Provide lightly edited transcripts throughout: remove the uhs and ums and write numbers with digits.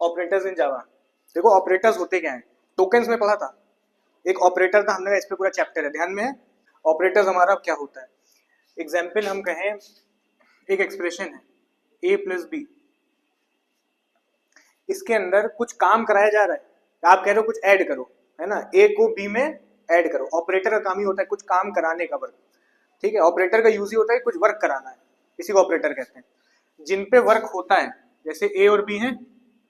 Operators in जावा। देखो operators होते क्या हैं, टोकन्स में पढ़ा था, एक ऑपरेटर था, हमने इस पे पूरा चैप्टर है, ध्यान में है। ऑपरेटर्स हमारा क्या होता है, एग्जाम्पल हम कहें एक एक्सप्रेशन है a प्लस बी, इसके अंदर कुछ काम कराया जा रहा है, आप कह रहे हो कुछ ऐड करो, है ना, a को b में ऐड करो। ऑपरेटर का काम ही होता है कुछ काम कराने का, वर्क, ठीक है। ऑपरेटर का यूज ही होता है कुछ वर्क कराना है, इसी को ऑपरेटर कहते हैं। जिन पे वर्क होता है, जैसे a और b हैं,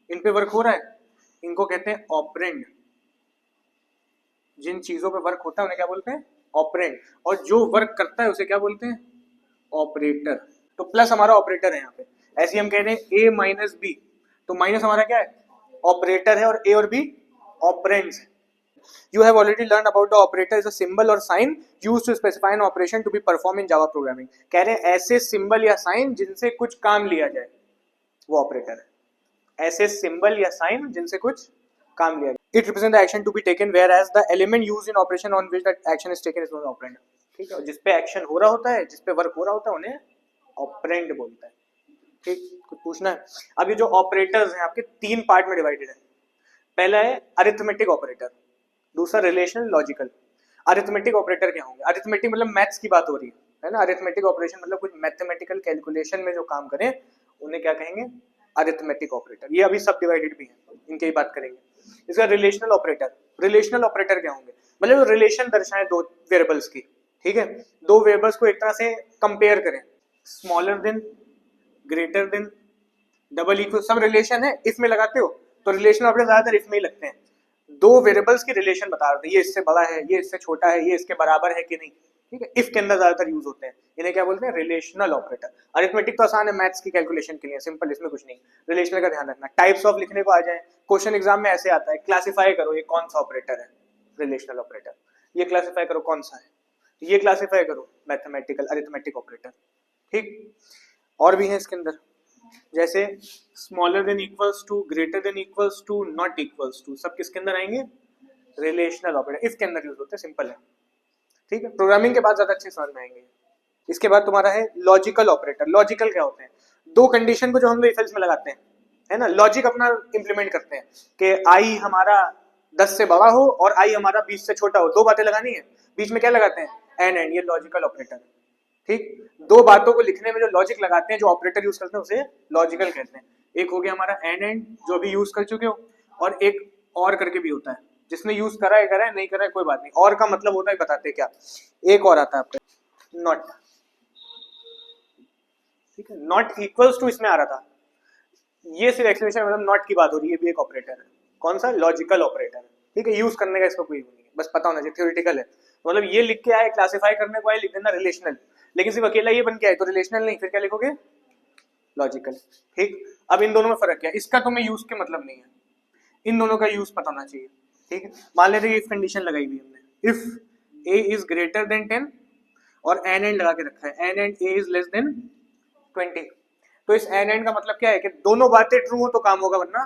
इन पे वर्क हो रहा है, इनको कहते हैं ऑपरेंड। जिन चीजों पे वर्क होता है उन्हें क्या बोलते हैं, ऑपरेंड। और जो वर्क करता है उसे क्या बोलते हैं, ऑपरेटर। तो प्लस हमारा ऑपरेटर है यहाँ पे। ऐसे ही हम कह रहे हैं a माइनस बी, तो माइनस हमारा क्या है, ऑपरेटर है, और a और b ऑपरेंड्स है। You have already learned about the operator is a symbol or sign used to specify an operation to be performed in Java programming। कह रहे हैं ऐसे सिंबल या साइन जिनसे कुछ काम लिया जाए, वो ऑपरेटर है। ऐसे सिंबल या साइन जिनसे कुछ काम लिया जाए। It represents the action to be taken whereas the element used in operation on which that action is taken is known as operand। ठीक है, जिस पे एक्शन हो रहा होता है, जिस पे वर्क हो रहा होता है, उन्हें ऑपरेंड बोलता है। ठीक, कुछ पूछना है? अब ये जो ऑपरेटर्स हैं आपके तीन पार्ट में डिवाइडेड है। पहला है अरिथमेटिक ऑपरेटर, दूसरा रिलेशनल, लॉजिकल। अरिथमेटिक ऑपरेटर क्या होंगे, अरिथमेटिक मतलब मैथ्स की बात हो रही है ना, अरिथमेटिक ऑपरेशन मतलब कुछ मैथमेटिकल कैलकुलेशन में जो काम करें उन्हें क्या कहेंगे, अरिथमेटिक ऑपरेटर। ये अभी सब डिवाइडेड भी है, इनकी ही बात करेंगे। इसका रिलेशनल ऑपरेटर, रिलेशनल ऑपरेटर क्या होंगे, मतलब रिलेशन दर्शाएं दो वेरिएबल्स की, ठीक है। दो वेरिएबल्स को एक तरह से कंपेयर करें, smaller than, greater than, double equal, सब रिलेशन है, इसमें लगाते हो तो रिलेशन ऑपरेटर ज्यादातर इसमें ही लगते हैं। दो वेरिएबल्स की रिलेशन बता रहे थे, ये इससे बड़ा है, ये इससे छोटा है, ये इसके बराबर है कि नहीं, ठीक है। इफ के अंदर ज्यादातर यूज होते हैं, इन्हें क्या बोलते हैं, रिलेशनल ऑपरेटर। अरिथमेटिक तो आसान है मैथ्स की कैलकुलेशन के लिए, सिंपल, इसमें कुछ नहीं। रिलेशनल का ध्यान रखना, टाइप्स ऑफ लिखने को आ जाए, क्वेश्चन एग्जाम में ऐसे आता है, क्लासिफाई करो ये कौन सा ऑपरेटर है, रिलेशनल ऑपरेटर। ये क्लासिफाई करो कौन सा है, ये क्लासिफाई करो मैथमेटिकल, अरिथमेटिक ऑपरेटर, ठीक। और भी है इसके अंदर, जैसे smaller than equals to, greater than equals to, not equals to, सब किसके अंदर आएंगे, रिलेशनल ऑपरेटर। इफ के अंदर यूज होते हैं, सिंपल है, ठीक है। प्रोग्रामिंग के बाद ज्यादा अच्छे समझ में आएंगे। इसके बाद तुम्हारा है लॉजिकल ऑपरेटर। लॉजिकल क्या होते हैं, दो कंडीशन को जो हम लोग इफ एल्स में लगाते हैं, है ना, लॉजिक अपना इंप्लीमेंट करते हैं कि आई हमारा 10 से बड़ा हो और आई हमारा 20 से छोटा हो, दो बातें लगानी है, बीच में क्या लगाते हैं, एंड, ये लॉजिकल ऑपरेटर, ठीक। दो बातों को लिखने में जो लॉजिक लगाते हैं, जो ऑपरेटर यूज करते हैं, उसे लॉजिकल कहते हैं। एक हो गया हमारा एंड जो अभी यूज कर चुके हो, और एक और करके भी होता है, जिसने यूज करा है नहीं करा है कोई बात नहीं, और का मतलब होता है बताते क्या। एक और आता है आपका नॉट, ठीक है, नॉट इक्वल्स टू इसमें आ रहा था, ये सिर्फ एक्सप्लेनेशन मतलब नॉट की बात हो रही है, ये भी एक ऑपरेटर है, कौन सा, लॉजिकल ऑपरेटर, ठीक है। यूज करने का इसका कोई नहीं है, बस पता होना चाहिए, थ्योरेटिकल है, मतलब ये लिख के आए, क्लासिफाई करने को आए, लिख देना रिलेशनल, लेकिन सिर्फ अकेला ये बन के आए तो रिलेशनल नहीं, फिर क्या लिखोगे, लॉजिकल, ठीक। अब इन दोनों में फर्क क्या है, इसका तुम्हें यूज के मतलब नहीं है, इन दोनों का यूज पता होना चाहिए, ठीक है। मान लेते हैं इफ कंडीशन लगाई हुई हमने, if a is greater than 10 और एन एंड लगा के रखा है, and and a is less than 20, तो इस एन एंड का मतलब क्या है कि दोनों बातें ट्रू हो तो काम होगा, वरना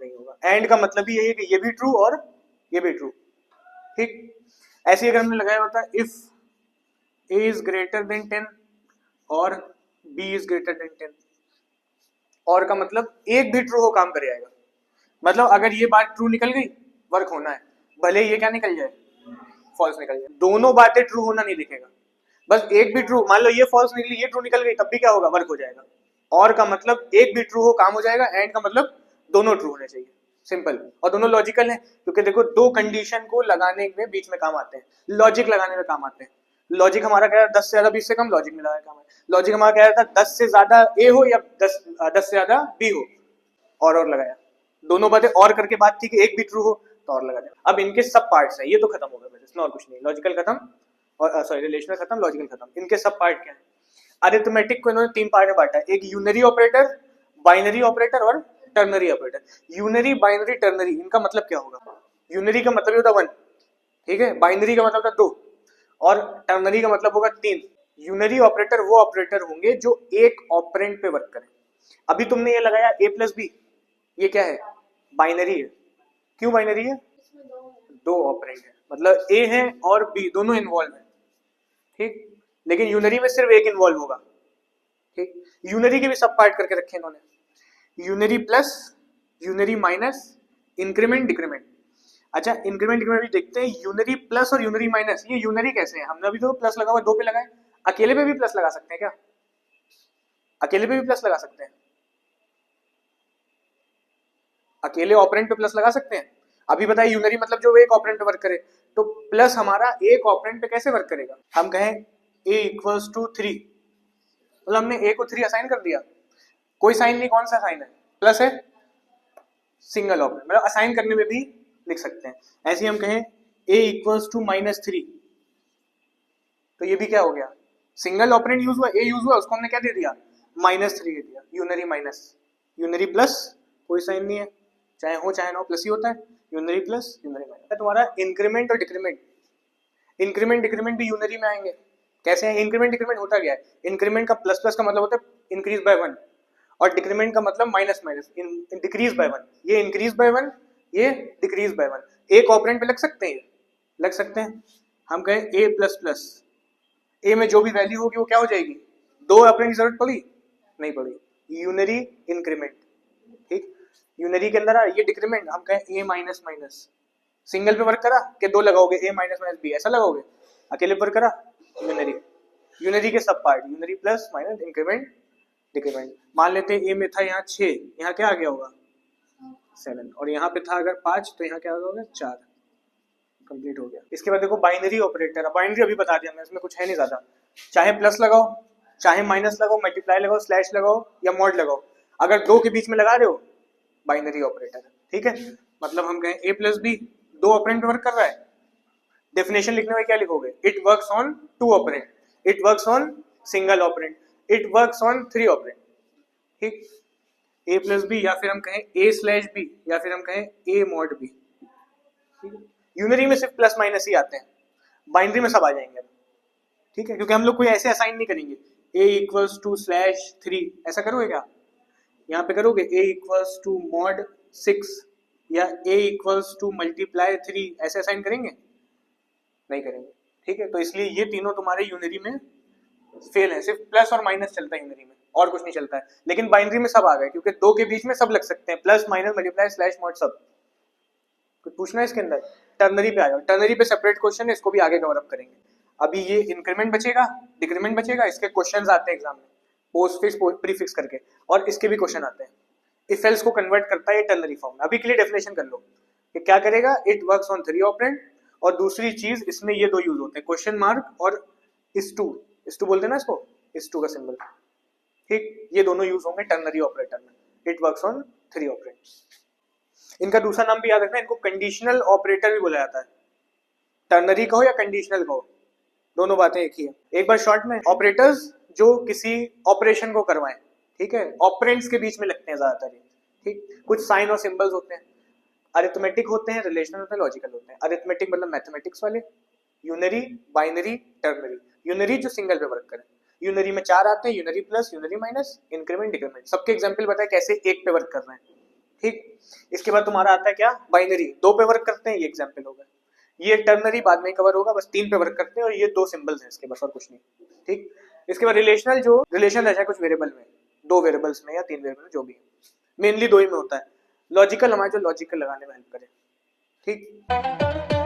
नहीं होगा। एंड का मतलब ही यही है कि ये भी ट्रू और ये भी ट्रू, ठीक। ऐसे अगर हमने लगाया होता if a is greater than 10 और b इज ग्रेटर देन 10, और का मतलब एक भी ट्रू हो काम कर जाएगा, मतलब अगर ये बात ट्रू निकल गई वर्क होना है, भले ये क्या निकल जाए, फॉल्स निकल जाए, दोनों बातें ट्रू होना नहीं दिखेगा, बस एक भी ट्रू, मान लो ये फॉल्स निकली, ये ट्रू निकल गई, तब भी क्या होगा, वर्क हो जाएगा। और का मतलब एक भी ट्रू हो काम हो जाएगा, एंड का मतलब दोनों ट्रू होने चाहिए, सिंपल। और दोनों लॉजिकल है, क्योंकि देखो दो कंडीशन को लगाने में बीच में काम आते हैं, लॉजिक लगाने में काम आते हैं। लॉजिक हमारा क्या है, 10 से ज्यादा 20 से कम, लॉजिक में लगाया काम है। लॉजिक हमारा क्या था, 10 से ज्यादा ए हो या 10 से ज्यादा बी हो, और लगाया, दोनों बातें और करके बात थी कि एक भी ट्रू हो तो और लगा दिया। अब इनके सब पार्ट्स हैं, ये तो खत्म हो गए बस, इसमें और कुछ नहीं, लॉजिकल खत्म और सॉरी रिलेशनल खत्म, लॉजिकल खत्म। इनके सब पार्ट क्या है, अरिथमेटिक को इन्होंने तीन पार्ट में बांटा है, एक यूनरी ऑपरेटर, बाइनरी ऑपरेटर और ternary operator. Unary, binary, ternary, इनका मतलब क्या होगा, यूनरी का मतलब होता है 1, ठीक है, बाइनरी का मतलब होता है 2 और टर्नरी का मतलब होगा 3। यूनरी ऑपरेटर वो ऑपरेटर होंगे जो एक ऑपरेंड पे वर्क करें। अभी तुमने ये लगाया a प्लस बी, ये क्या है, बाइनरी है। क्यों बाइनरी है, दो ऑपरेंड है, मतलब a है और b दोनों इन्वॉल्व है, ठीक। लेकिन यूनरी में सिर्फ एक इन्वॉल्व होगा, ठीक। यूनरी के भी सब पार्ट करके रखे इन्होंने, unary plus unary minus increment decrement. अच्छा इंक्रीमेंट डिक्रीमेंट भी देखते हैं, यूनरी प्लस और यूनरी माइनस, ये यूनरी कैसे है? हमने अभी तो प्लस लगा हुआ 2 पे लगाए, अकेले पे भी प्लस लगा सकते हैं क्या? अकेले पे भी प्लस लगा सकते हैं, अकेले ऑपरेंड पे प्लस लगा सकते हैं। अभी बताइए यूनरी मतलब जो एक ऑपरेंड पे वर्क करे, तो प्लस हमारा एक ऑपरेंड पे कैसे वर्क करेगा? हम कहें a इक्वल्स टू 3, मतलब हमने a को 3 असाइन कर दिया, कोई साइन नहीं, कौन सा साइन है? प्लस है, सिंगल ऑपरेंड, मतलब असाइन करने में भी लिख सकते हैं। ऐसे ही हम कहें a इक्वल्स टू -3, तो ये भी क्या हो गया? सिंगल ऑपरेंड यूज हुआ, a यूज हुआ, उसको हमने क्या दे दिया? -3 दे दिया। यूनरी माइनस, यूनरी प्लस, कोई साइन नहीं है, चाहे हो चाहे ना हो प्लस ही होता है। Unary plus unary minus. तुम्हारा इंक्रीमेंट और डिक्रीमेंट, इंक्रीमेंट डिक्रीमेंट भी यूनरी में आएंगे। कैसे है? इंक्रीमेंट डिक्रीमेंट होता क्या है? इंक्रीमेंट का प्लस प्लस का मतलब होता है इंक्रीज बाय 1, और डिक्रीमेंट का मतलब माइनस माइनस, डिक्रीज बाय 1। ये इंक्रीज बाय 1, ये डिक्रीज बाय 1। एक ऑपरेंड पे लग सकते हैं, लग सकते हैं। हम कहें a प्लस प्लस, ए में जो भी वैल्यू होगी वो क्या हो जाएगी? 2 ऑपरेंड की जरूरत पड़ी? नहीं पड़ी। यूनरी इंक्रीमेंट, ठीक। यूनरी के अंदर ये डिक्रीमेंट, हम कहें a माइनस माइनस, सिंगल पे वर्क करा कि 2 लगाओगे a माइनस माइनस b, ऐसा लगाओगे? अकेले वर्क करा, यूनरी, यूनरी के सब part, unary plus minus increment decrement. मान लेते हैं a में था यहाँ 6, यहाँ क्या आ गया होगा? 7, और यहाँ पे था अगर 5, तो यहाँ क्या होगा? 4। कंप्लीट हो गया। इसके बाद देखो बाइनरी ऑपरेटर, बाइनरी अभी बता दिया मैं, इसमें कुछ है नहीं ज्यादा, चाहे प्लस लगाओ, चाहे माइनस लगाओ, मल्टीप्लाई लगाओ, स्लैश लगाओ या मॉड लगाओ, अगर 2 के बीच में लगा रहे हो बाइनरी ऑपरेटर, ठीक है। मतलब हम कहें a प्लस बी 2 ऑपरेंड पे वर्क कर रहा है, डेफिनेशन लिखने में क्या लिखोगे? It works on 2 operand, it works on single operand, it works on 3 operand, ठीक। a प्लस बी, या फिर हम कहें a स्लैश बी, या फिर हम कहें a मॉड बी, ठीक है। यूनरी में सिर्फ प्लस माइनस ही आते हैं, बाइनरी में सब आ जाएंगे, ठीक है, क्योंकि हम लोग कोई ऐसे असाइन नहीं करेंगे a इक्वल्स टू स्लैश 3, ऐसा करोगे क्या? यहाँ पे करोगे a इक्वल्स टू मॉड 6 या a इक्वल्स टू मल्टीप्लाई 3, ऐसे असाइन करेंगे? नहीं करेंगे, ठीक है। तो इसलिए ये तीनों तुम्हारे यूनरी में फेल है, सिर्फ प्लस और माइनस चलता है यूनरी में, और कुछ नहीं चलता है। लेकिन बाइनरी में सब आ गए, क्योंकि 2 के बीच में सब लग सकते हैं, plus minus multiply slash mod सब। कुछ पूछना है इसके अंदर? टर्नरी पे आ जाओ, टर्नरी पे सेपरेट क्वेश्चन है, इसको भी आगे कवर अप करेंगे। अभी ये इंक्रीमेंट बचेगा, डिक्रीमेंट बचेगा, इसके क्वेश्चंस आते हैं एग्जाम में, पोस्ट फिक्स प्रीफिक्स करके, और इसके भी क्वेश्चन आते हैं। इफ एल्स को कन्वर्ट करता है ये टर्नरी फॉर्म में। अभी के लिए डेफिनेशन कर लो कि क्या करेगा? इट वर्क्स ऑन 3 ऑपरेंड, और दूसरी चीज इसमें ये 2 यूज होते हैं, क्वेश्चन मार्क और इस टू बोलते हैं ना इसको, इस टू का सिंबल, ठीक। ये दोनों यूज होंगे टर्नरी ऑपरेटर में। It works on 3 operand. इनका दूसरा नाम भी याद रखना, इनको कंडीशनल ऑपरेटर भी बोला जाता है। टर्नरी कहो या कंडीशनल कहो, दोनों बातें एक ही है। एक बार शॉर्ट में, ऑपरेटर्स जो किसी ऑपरेशन को करवाएं, ठीक है, ऑपरेंड्स के बीच में लगते हैं ज्यादातर, ठीक। कुछ साइन और सिंबल्स होते हैं, अरिथमेटिक होते हैं, रिलेशनल होते हैं, लॉजिकल होते हैं। अरिथमेटिक मतलब मैथमेटिक्स वाले, यूनरी, बाइनरी, टर्नरी। यूनरी जो सिंगल पे वर्क करे, यूनरी में 4 आते हैं, unary plus, unary minus, increment, decrement. सबके एग्जांपल बताए कैसे एक पे वर्क कर रहे हैं, ठीक। इसके बाद तुम्हारा आता है क्या? बाइनरी, 2 पे वर्क करते हैं, ये एग्जांपल होगा। ये टर्नरी बाद में कवर होगा, बस 3 पे वर्क करते हैं, और ये 2 सिंबल्स हैं इसके, बस और कुछ नहीं, ठीक। इसके बाद रिलेशनल, जो रिलेशन रहता है कुछ वेरिएबल में, 2 वेरिएबल्स में या 3 वेरिएबल में, जो भी मेनली 2 ही में होता है। लॉजिकल हमारे जो लॉजिकल लगाने में हेल्प करे, ठीक।